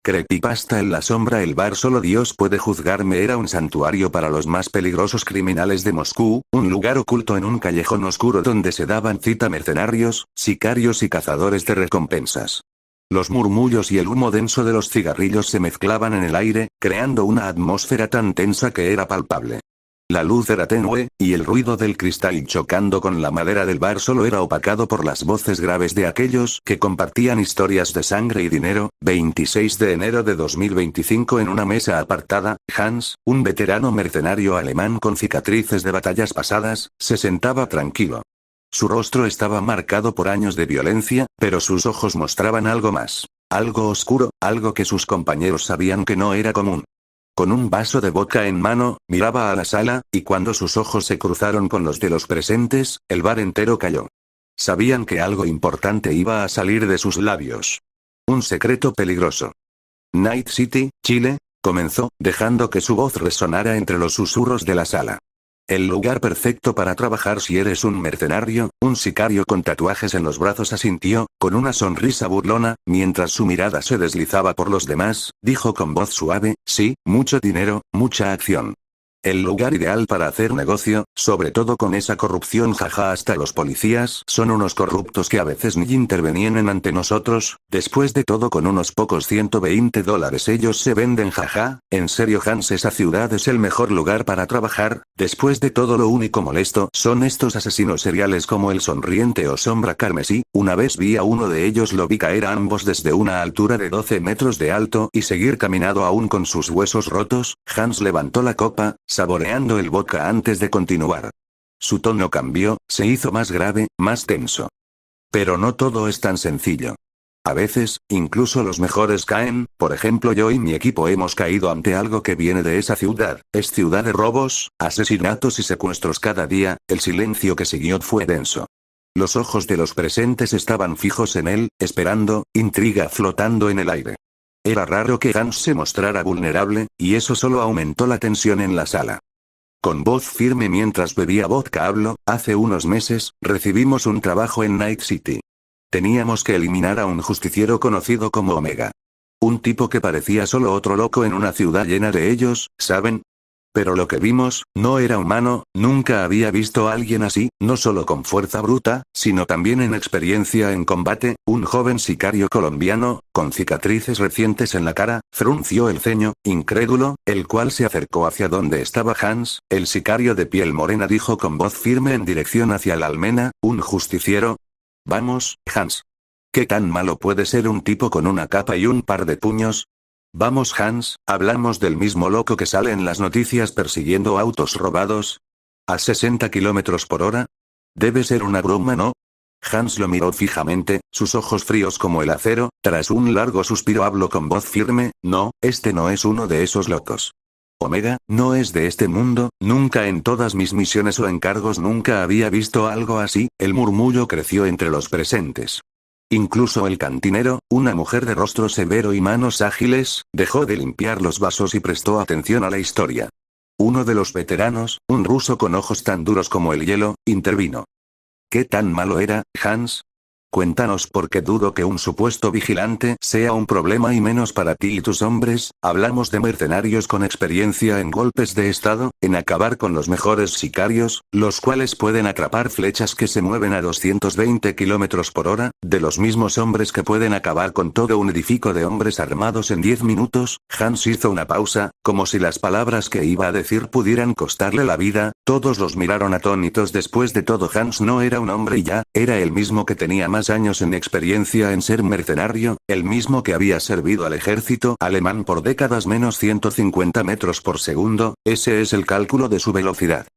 Creepypasta en la sombra. El bar Solo Dios puede juzgarme era un santuario para los más peligrosos criminales de Moscú, un lugar oculto en un callejón oscuro donde se daban cita mercenarios, sicarios y cazadores de recompensas. Los murmullos y el humo denso de los cigarrillos se mezclaban en el aire, creando una atmósfera tan tensa que era palpable. La luz era tenue, y el ruido del cristal chocando con la madera del bar solo era opacado por las voces graves de aquellos que compartían historias de sangre y dinero. 26 de enero de 2025. En una mesa apartada, Hans, un veterano mercenario alemán con cicatrices de batallas pasadas, se sentaba tranquilo. Su rostro estaba marcado por años de violencia, pero sus ojos mostraban algo más. Algo oscuro, algo que sus compañeros sabían que no era común. Con un vaso de vodka en mano, miraba a la sala, y cuando sus ojos se cruzaron con los de los presentes, el bar entero calló. Sabían que algo importante iba a salir de sus labios. Un secreto peligroso. Night City, Chile, comenzó, dejando que su voz resonara entre los susurros de la sala. El lugar perfecto para trabajar si eres un mercenario. Un sicario con tatuajes en los brazos asintió, con una sonrisa burlona, mientras su mirada se deslizaba por los demás, dijo con voz suave, sí, mucho dinero, mucha acción. El lugar ideal para hacer negocio, sobre todo con esa corrupción, jaja. Hasta los policías son unos corruptos que a veces ni intervienen ante nosotros. Después de todo, con unos pocos $120 ellos se venden, jaja. En serio, Hans, esa ciudad es el mejor lugar para trabajar. Después de todo, lo único molesto son estos asesinos seriales como el sonriente o sombra carmesí. Una vez vi a uno de ellos, lo vi caer a ambos desde una altura de 12 metros de alto y seguir caminando aún con sus huesos rotos. Hans levantó la copa, saboreando el vodka antes de continuar. Su tono cambió, se hizo más grave, más tenso. Pero no todo es tan sencillo. A veces, incluso los mejores caen. Por ejemplo, yo y mi equipo hemos caído ante algo que viene de esa ciudad. Es ciudad de robos, asesinatos y secuestros cada día. El silencio que siguió fue denso. Los ojos de los presentes estaban fijos en él, esperando, intriga flotando en el aire. Era raro que Hans se mostrara vulnerable, y eso solo aumentó la tensión en la sala. Con voz firme mientras bebía vodka habló, hace unos meses, recibimos un trabajo en Night City. Teníamos que eliminar a un justiciero conocido como Omega. Un tipo que parecía solo otro loco en una ciudad llena de ellos, ¿saben? Pero lo que vimos, no era humano. Nunca había visto a alguien así, no solo con fuerza bruta, sino también en experiencia en combate. Un joven sicario colombiano, con cicatrices recientes en la cara, frunció el ceño, incrédulo, el cual se acercó hacia donde estaba Hans. El sicario de piel morena dijo con voz firme en dirección hacia la almena, un justiciero. Vamos, Hans. ¿Qué tan malo puede ser un tipo con una capa y un par de puños? Vamos, Hans, hablamos del mismo loco que sale en las noticias persiguiendo autos robados. ¿A 60 kilómetros por hora? Debe ser una broma, ¿no? Hans lo miró fijamente, sus ojos fríos como el acero. Tras un largo suspiro habló con voz firme, no, este no es uno de esos locos. Omega, no es de este mundo. Nunca en todas mis misiones o encargos nunca había visto algo así. El murmullo creció entre los presentes. Incluso el cantinero, una mujer de rostro severo y manos ágiles, dejó de limpiar los vasos y prestó atención a la historia. Uno de los veteranos, un ruso con ojos tan duros como el hielo, intervino. ¿Qué tan malo era, Hans? Cuéntanos, porque dudo que un supuesto vigilante sea un problema y menos para ti y tus hombres. Hablamos de mercenarios con experiencia en golpes de estado, en acabar con los mejores sicarios, los cuales pueden atrapar flechas que se mueven a 220 kilómetros por hora, de los mismos hombres que pueden acabar con todo un edificio de hombres armados en 10 minutos. Hans hizo una pausa, como si las palabras que iba a decir pudieran costarle la vida. Todos los miraron atónitos. Después de todo, Hans no era un hombre y ya, era el mismo que tenía más años en experiencia en ser mercenario, el mismo que había servido al ejército alemán por décadas. Menos 150 metros por segundo, ese es el cálculo de su velocidad.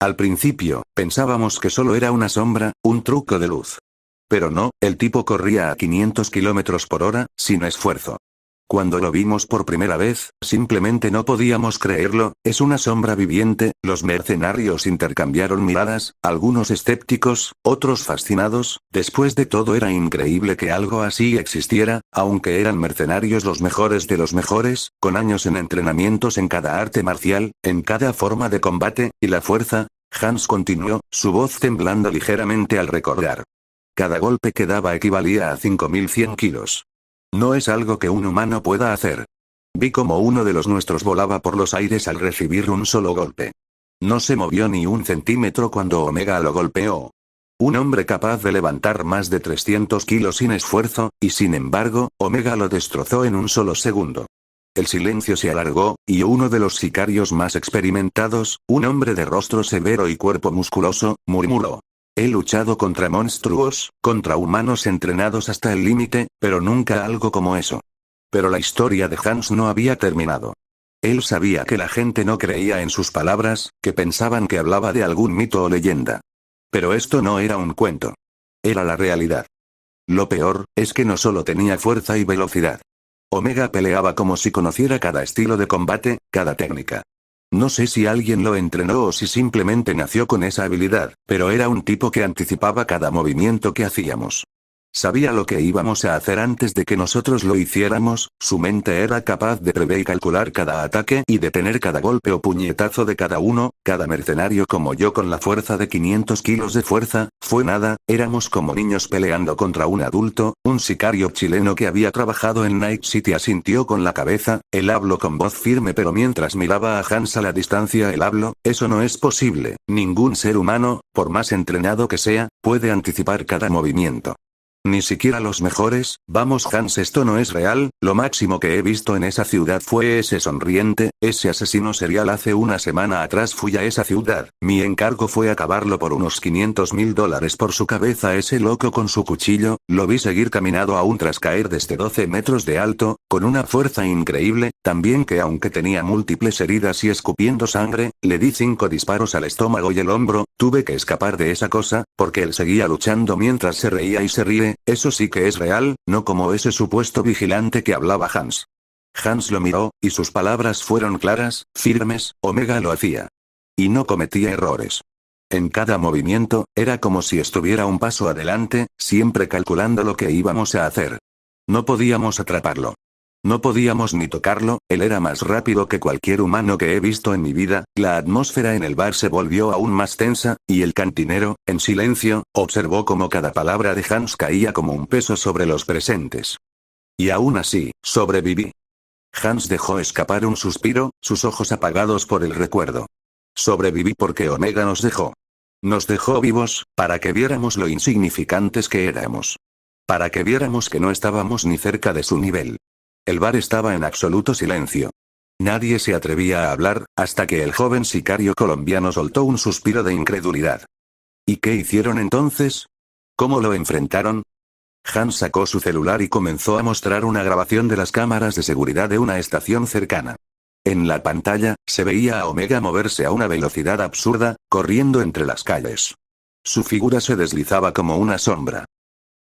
Al principio, pensábamos que solo era una sombra, un truco de luz. Pero no, el tipo corría a 500 kilómetros por hora, sin esfuerzo. Cuando lo vimos por primera vez, simplemente no podíamos creerlo. Es una sombra viviente. Los mercenarios intercambiaron miradas, algunos escépticos, otros fascinados. Después de todo, era increíble que algo así existiera, aunque eran mercenarios los mejores de los mejores, con años en entrenamientos en cada arte marcial, en cada forma de combate, y la fuerza. Hans continuó, su voz temblando ligeramente al recordar. Cada golpe que daba equivalía a 5100 kilos. No es algo que un humano pueda hacer. Vi como uno de los nuestros volaba por los aires al recibir un solo golpe. No se movió ni un centímetro cuando Omega lo golpeó. Un hombre capaz de levantar más de 300 kilos sin esfuerzo, y sin embargo, Omega lo destrozó en un solo segundo. El silencio se alargó, y uno de los sicarios más experimentados, un hombre de rostro severo y cuerpo musculoso, murmuró. He luchado contra monstruos, contra humanos entrenados hasta el límite, pero nunca algo como eso. Pero la historia de Hans no había terminado. Él sabía que la gente no creía en sus palabras, que pensaban que hablaba de algún mito o leyenda. Pero esto no era un cuento. Era la realidad. Lo peor, es que no solo tenía fuerza y velocidad. Omega peleaba como si conociera cada estilo de combate, cada técnica. No sé si alguien lo entrenó o si simplemente nació con esa habilidad, pero era un tipo que anticipaba cada movimiento que hacíamos. Sabía lo que íbamos a hacer antes de que nosotros lo hiciéramos, su mente era capaz de prever y calcular cada ataque y detener cada golpe o puñetazo de cada uno, cada mercenario como yo con la fuerza de 500 kilos de fuerza, fue nada, éramos como niños peleando contra un adulto. Un sicario chileno que había trabajado en Night City asintió con la cabeza, él habló con voz firme pero mientras miraba a Hans a la distancia él habló, eso no es posible, ningún ser humano, por más entrenado que sea, puede anticipar cada movimiento. Ni siquiera los mejores. Vamos Hans, esto no es real, lo máximo que he visto en esa ciudad fue ese sonriente, ese asesino serial hace una semana atrás fui a esa ciudad, mi encargo fue acabarlo por unos $500,000 por su cabeza ese loco con su cuchillo, lo vi seguir caminando aún tras caer desde 12 metros de alto, con una fuerza increíble, también que aunque tenía múltiples heridas y escupiendo sangre, le di 5 disparos al estómago y el hombro, tuve que escapar de esa cosa, porque él seguía luchando mientras se reía y se ríe. Eso sí que es real, no como ese supuesto vigilante que hablaba Hans. Hans lo miró, y sus palabras fueron claras, firmes, Omega lo hacía. Y no cometía errores. En cada movimiento, era como si estuviera un paso adelante, siempre calculando lo que íbamos a hacer. No podíamos atraparlo. No podíamos ni tocarlo, él era más rápido que cualquier humano que he visto en mi vida. La atmósfera en el bar se volvió aún más tensa, y el cantinero, en silencio, observó cómo cada palabra de Hans caía como un peso sobre los presentes. Y aún así, sobreviví. Hans dejó escapar un suspiro, sus ojos apagados por el recuerdo. Sobreviví porque Omega nos dejó. Nos dejó vivos, para que viéramos lo insignificantes que éramos. Para que viéramos que no estábamos ni cerca de su nivel. El bar estaba en absoluto silencio. Nadie se atrevía a hablar, hasta que el joven sicario colombiano soltó un suspiro de incredulidad. ¿Y qué hicieron entonces? ¿Cómo lo enfrentaron? Hans sacó su celular y comenzó a mostrar una grabación de las cámaras de seguridad de una estación cercana. En la pantalla, se veía a Omega moverse a una velocidad absurda, corriendo entre las calles. Su figura se deslizaba como una sombra.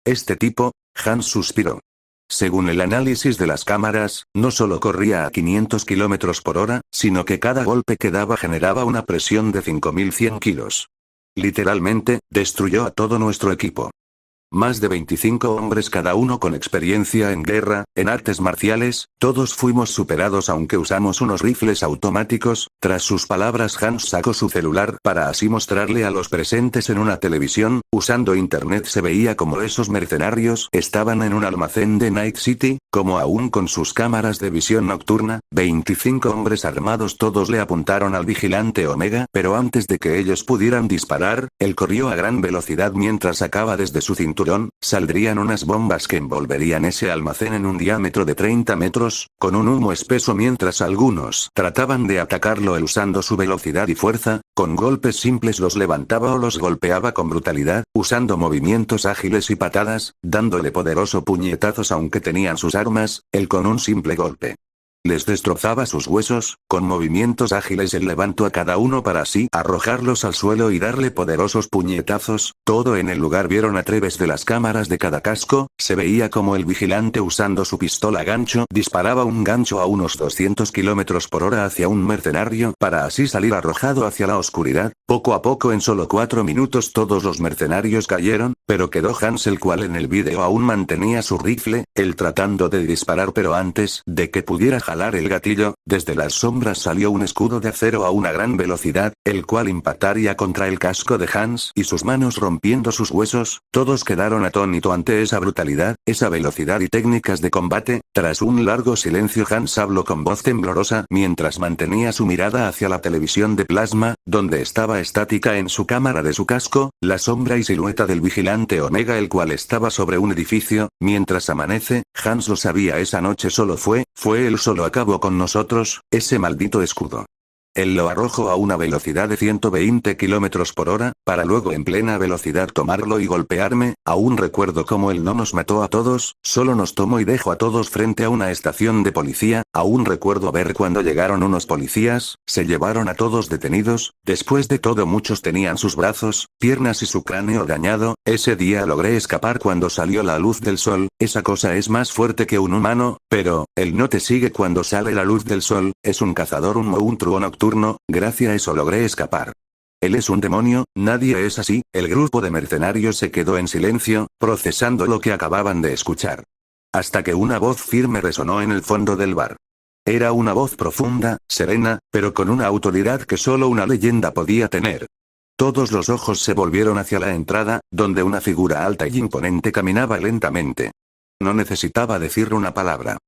Este tipo, Hans suspiró. Según el análisis de las cámaras, no solo corría a 500 km por hora, sino que cada golpe que daba generaba una presión de 5100 kilos. Literalmente, destruyó a todo nuestro equipo. Más de 25 hombres cada uno con experiencia en guerra, en artes marciales, todos fuimos superados aunque usamos unos rifles automáticos. Tras sus palabras Hans sacó su celular para así mostrarle a los presentes en una televisión, usando internet se veía como esos mercenarios estaban en un almacén de Night City, como aún con sus cámaras de visión nocturna, 25 hombres armados todos le apuntaron al vigilante Omega, pero antes de que ellos pudieran disparar, él corrió a gran velocidad mientras sacaba desde su cinturón. Saldrían unas bombas que envolverían ese almacén en un diámetro de 30 metros, con un humo espeso mientras algunos trataban de atacarlo él usando su velocidad y fuerza, con golpes simples los levantaba o los golpeaba con brutalidad, usando movimientos ágiles y patadas, dándole poderosos puñetazos aunque tenían sus armas, él con un simple golpe. Les destrozaba sus huesos, con movimientos ágiles él levantó a cada uno para así arrojarlos al suelo y darle poderosos puñetazos. Todo en el lugar vieron a través de las cámaras de cada casco, se veía como el vigilante usando su pistola gancho disparaba un gancho a unos 200 km por hora hacia un mercenario para así salir arrojado hacia la oscuridad. Poco a poco en solo 4 minutos todos los mercenarios cayeron, pero quedó Hans el cual en el vídeo aún mantenía su rifle, él tratando de disparar pero antes de que pudiera jalar el gatillo, desde las sombras salió un escudo de acero a una gran velocidad, el cual impactaría contra el casco de Hans y sus manos rompiendo sus huesos. Todos quedaron atónitos ante esa brutalidad, esa velocidad y técnicas de combate. Tras un largo silencio, Hans habló con voz temblorosa mientras mantenía su mirada hacia la televisión de plasma, donde estaba estática en su cámara de su casco, la sombra y silueta del vigilante Omega, el cual estaba sobre un edificio. Mientras amanece, Hans lo sabía, esa noche solo fue él solo acabó con nosotros, ese maldito escudo. Él lo arrojó a una velocidad de 120 km por hora, para luego en plena velocidad tomarlo y golpearme. Aún recuerdo cómo él no nos mató a todos, solo nos tomó y dejó a todos frente a una estación de policía. Aún recuerdo ver cuando llegaron unos policías, se llevaron a todos detenidos. Después de todo, muchos tenían sus brazos, piernas y su cráneo dañado. Ese día logré escapar cuando salió la luz del sol. Esa cosa es más fuerte que un humano, pero él no te sigue cuando sale la luz del sol. Es un cazador, un monstruo nocturno. Gracias a eso logré escapar. Él es un demonio, nadie es así. El grupo de mercenarios se quedó en silencio, procesando lo que acababan de escuchar. Hasta que una voz firme resonó en el fondo del bar. Era una voz profunda, serena, pero con una autoridad que solo una leyenda podía tener. Todos los ojos se volvieron hacia la entrada, donde una figura alta y imponente caminaba lentamente. No necesitaba decir una palabra.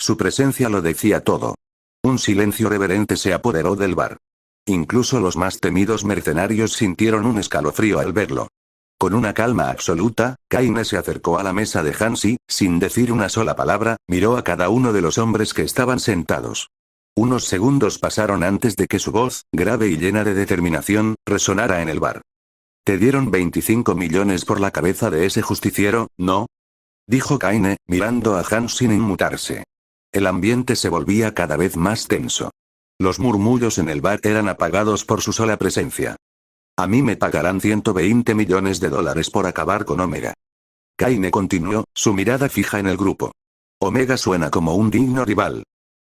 Su presencia lo decía todo. Un silencio reverente se apoderó del bar. Incluso los más temidos mercenarios sintieron un escalofrío al verlo. Con una calma absoluta, Kaine se acercó a la mesa de Hans y, sin decir una sola palabra, miró a cada uno de los hombres que estaban sentados. Unos segundos pasaron antes de que su voz, grave y llena de determinación, resonara en el bar. «Te dieron 25 millones por la cabeza de ese justiciero, ¿no?», dijo Kaine, mirando a Hans sin inmutarse. El ambiente se volvía cada vez más tenso. Los murmullos en el bar eran apagados por su sola presencia. «A mí me pagarán 120 millones de dólares por acabar con Omega». Kaine continuó, su mirada fija en el grupo. «Omega suena como un digno rival.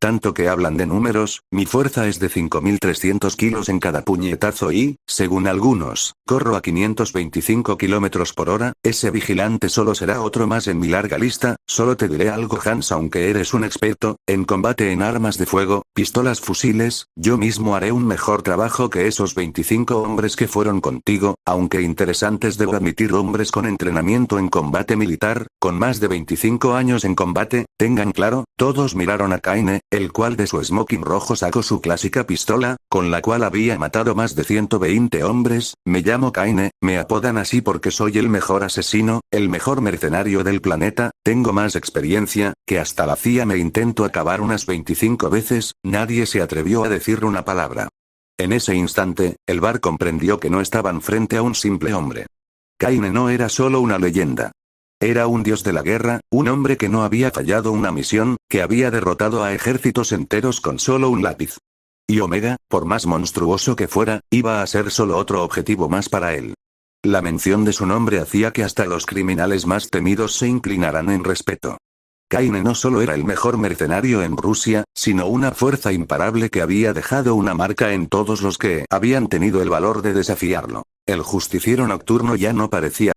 Tanto que hablan de números, mi fuerza es de 5.300 kilos en cada puñetazo y, según algunos, corro a 525 kilómetros por hora. Ese vigilante solo será otro más en mi larga lista. Solo te diré algo, Hans, aunque eres un experto en combate en armas de fuego, pistolas, fusiles, yo mismo haré un mejor trabajo que esos 25 hombres que fueron contigo, aunque interesantes debo admitir, hombres con entrenamiento en combate militar, con más de 25 años en combate». Tengan claro, todos miraron a Kaine, el cual de su smoking rojo sacó su clásica pistola, con la cual había matado más de 120 hombres. «Me llamo Kaine, me apodan así porque soy el mejor asesino, el mejor mercenario del planeta, tengo más experiencia, que hasta la CIA me intentó acabar unas 25 veces». Nadie se atrevió a decir una palabra. En ese instante, el bar comprendió que no estaban frente a un simple hombre. Kaine no era solo una leyenda. Era un dios de la guerra, un hombre que no había fallado una misión, que había derrotado a ejércitos enteros con solo un lápiz. Y Omega, por más monstruoso que fuera, iba a ser solo otro objetivo más para él. La mención de su nombre hacía que hasta los criminales más temidos se inclinaran en respeto. Kaine no solo era el mejor mercenario en Rusia, sino una fuerza imparable que había dejado una marca en todos los que habían tenido el valor de desafiarlo. El justiciero nocturno ya no parecía